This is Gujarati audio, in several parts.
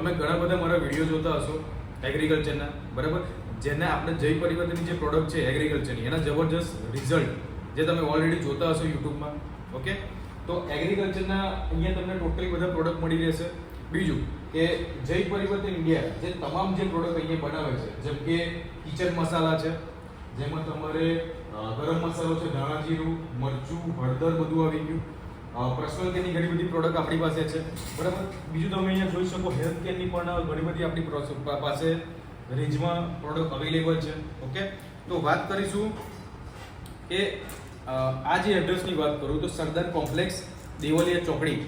તમે ઘણા બધા મારા વિડીયો જોતા હશો એગ્રીકલ્ચરના, બરાબર, જેને આપણે જય પરિવર્તનની જે પ્રોડક્ટ છે એગ્રીકલ્ચરની, એના જબરજસ્ત રિઝલ્ટ જે તમે ઓલરેડી જોતા હશો યુટ્યુબમાં. ઓકે, તો એગ્રીકલ્ચરના અહીંયા તમને ટોટલી બધા પ્રોડક્ટ મળી રહેશે. બીજું કે જય પરિવર્તન ઇન્ડિયા જે તમામ જે પ્રોડક્ટ અહીંયા બનાવે છે, જેમ કે કિચન મસાલા છે, જેમાં તમારે ગરમ મસાલો છે, ધાણા જીરું, મરચું, હળદર બધું આવી ગયું. પર્સનલ કેરની ઘણી બધી પ્રોડક્ટ આપણી પાસે છે, બરાબર. બીજું તમે અહીંયા જોઈ શકો હેલ્થ કેરની પણ ઘણી બધી આપણી પાસે રેન્જમાં પ્રોડક્ટ અવેલેબલ છે. ઓકે, તો વાત કરીશું કે આ જે એડ્રેસની વાત કરું તો સરદાર કોમ્પ્લેક્સ, દેવલિયા ચોકડી,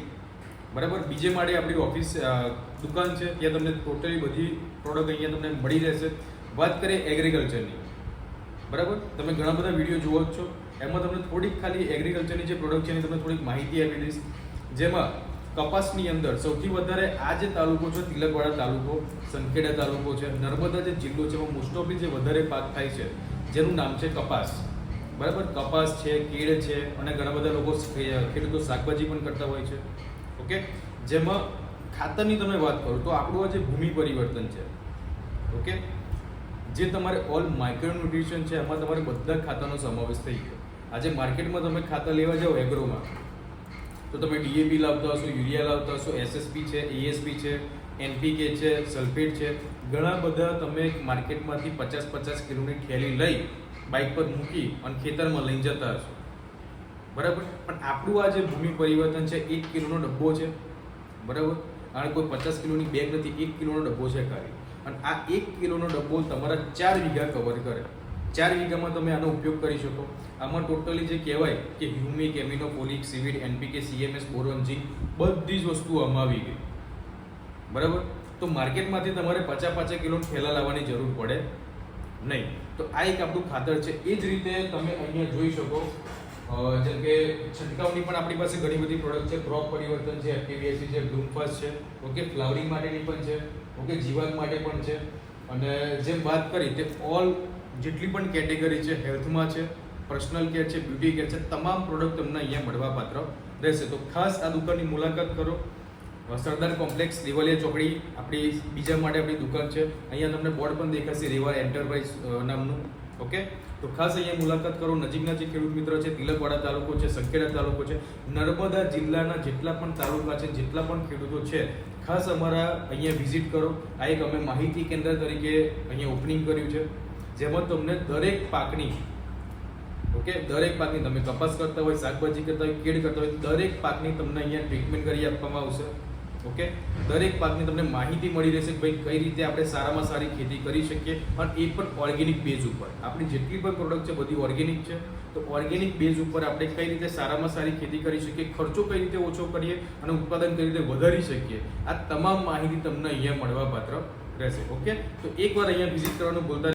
બરાબર, બીજે માળે આપણી ઓફિસ દુકાન છે. ત્યાં તમને ટોટલી બધી પ્રોડક્ટ અહીંયા તમને મળી રહેશે. વાત કરીએ એગ્રીકલ્ચરની, બરાબર, તમે ઘણા બધા વિડીયો જુઓ જ છો, એમાં તમને થોડીક ખાલી એગ્રીકલ્ચરની જે પ્રોડક્ટ છે એની તમને થોડીક માહિતી આપી દઈશ. જેમાં કપાસની અંદર સૌથી વધારે આ જે તાલુકો છે તિલકવાડા તાલુકો, સંખેડા તાલુકો છે, નર્મદા જે જિલ્લો છે એમાં મોસ્ટ ઓફલી જે વધારે પાક થાય છે જેનું નામ છે કપાસ, બરાબર. કપાસ છે, કેળ છે, અને ઘણા બધા લોકો ખેડૂતો શાકભાજી પણ કરતા હોય છે. ઓકે, જેમાં ખાતરની તમે વાત કરો તો આપણું આ જે ભૂમિ પરિવર્તન છે, ઓકે, જે તમારે ઓલ માઇક્રોન્યુટ્રિશન છે એમાં તમારે બધા ખાતરનો સમાવેશ થઈ ગયો. આજે માર્કેટમાં તમે ખાતર લેવા જાઓ એગ્રોમાં તો તમે ડીએપી લાવતા હશો, યુરિયા લાવતા હશો, એસએસપી છે, એએસપી છે, એનપીકે છે, સલ્ફેટ છે, ઘણા બધા તમે માર્કેટમાંથી 50-50 કિલોની થેલી લઈ બાઇક પર મૂકી અને ખેતરમાં લઈને જતા હશો, બરાબર. પણ આપણું આ જે ભૂમિ પરિવર્તન છે 1 કિલોનો ડબ્બો છે, બરાબર, અને કોઈ 50 કિલોની બેગ નથી, 1 કિલોનો ડબ્બો છે ખાલી. અને આ 1 કિલોનો ડબ્બો તમારા 4 વીઘા કવર કરે. 4 વીઘામાં તમે આનો ઉપયોગ કરી શકો. આમાં ટોટલી જે કહેવાય કે humic, amino, folic, seaweed, NPK, cms, boron, zinc બધી જ વસ્તુઓ આમાં આવી ગઈ, બરાબર. તો માર્કેટમાંથી તમારે 50-50 કિલો થેલા લાવવાની જરૂર પડે નહીં. તો આ એક આપણું ખાતર છે. એ જ રીતે તમે અહીંયા જોઈ શકો જેમ કે છંટકાવની પણ આપણી પાસે ઘણી બધી પ્રોડક્ટ છે. ક્રોપ પરિવર્તન છે, એફટીવીએસી છે, બ્લૂમફાસ્ટ છે, ઓકે, ફ્લાવરિંગ માટેની પણ છે, ઓકે, જીવાત માટે પણ છે. અને જેમ વાત કરી તે ઓલ જેટલી પણ કેટેગરી છે, હેલ્થમાં છે, પર્સનલ કેર છે, બ્યુટી કેર છે, તમામ પ્રોડક્ટ તમને અહીંયા મળવા પાત્ર રહેશે. તો ખાસ આ દુકાનની મુલાકાત કરો. સરદાર કોમ્પ્લેક્સ, દેવલિયા ચોકડી આપણી બીજા માટે આપણી દુકાન છે. અહીંયા તમને બોર્ડ પણ દેખાશે રેવા એન્ટરપ્રાઇઝ નામનું. ઓકે, તો ખાસ અહીંયા મુલાકાત કરો. નજીકના જે ખેડૂત મિત્ર છે, તિલકવાડા તાલુકો છે, સંખેડા તાલુકો છે, નર્મદા જિલ્લાના જેટલા પણ તાલુકા છે, જેટલા પણ ખેડૂતો છે, ખાસ અમારા અહીંયા વિઝિટ કરો. આ એક અમે માહિતી કેન્દ્ર તરીકે અહીંયા ઓપનિંગ કર્યું છે, જેમાં તમને દરેક પાકની, ઓકે, દરેક પાકની, તમે કપાસ કરતા હોય, શાકભાજી કરતા હોય, કેળ કરતા હોય, દરેક પાકની તમને અહીંયા ટ્રીટમેન્ટ કરી આપવામાં આવશે. ઓકે, દરેક પાકની તમને માહિતી મળી રહેશે કે ભાઈ કઈ રીતે આપણે સારામાં સારી ખેતી કરી શકીએ, અને એ પણ ઓર્ગેનિક બેઝ ઉપર. આપણી જેટલી પણ પ્રોડક્ટ છે બધી ઓર્ગેનિક છે. તો ઓર્ગેનિક બેઝ ઉપર આપણે કઈ રીતે સારામાં સારી ખેતી કરી શકીએ, ખર્ચો કઈ રીતે ઓછો કરીએ અને ઉત્પાદન કઈ રીતે વધારી શકીએ, આ તમામ માહિતી તમને અહીંયા મળવા પાત્ર રહેશે. ઓકે, તો એકવાર અહીંયા વિઝિટ કરવાનું ભૂલતા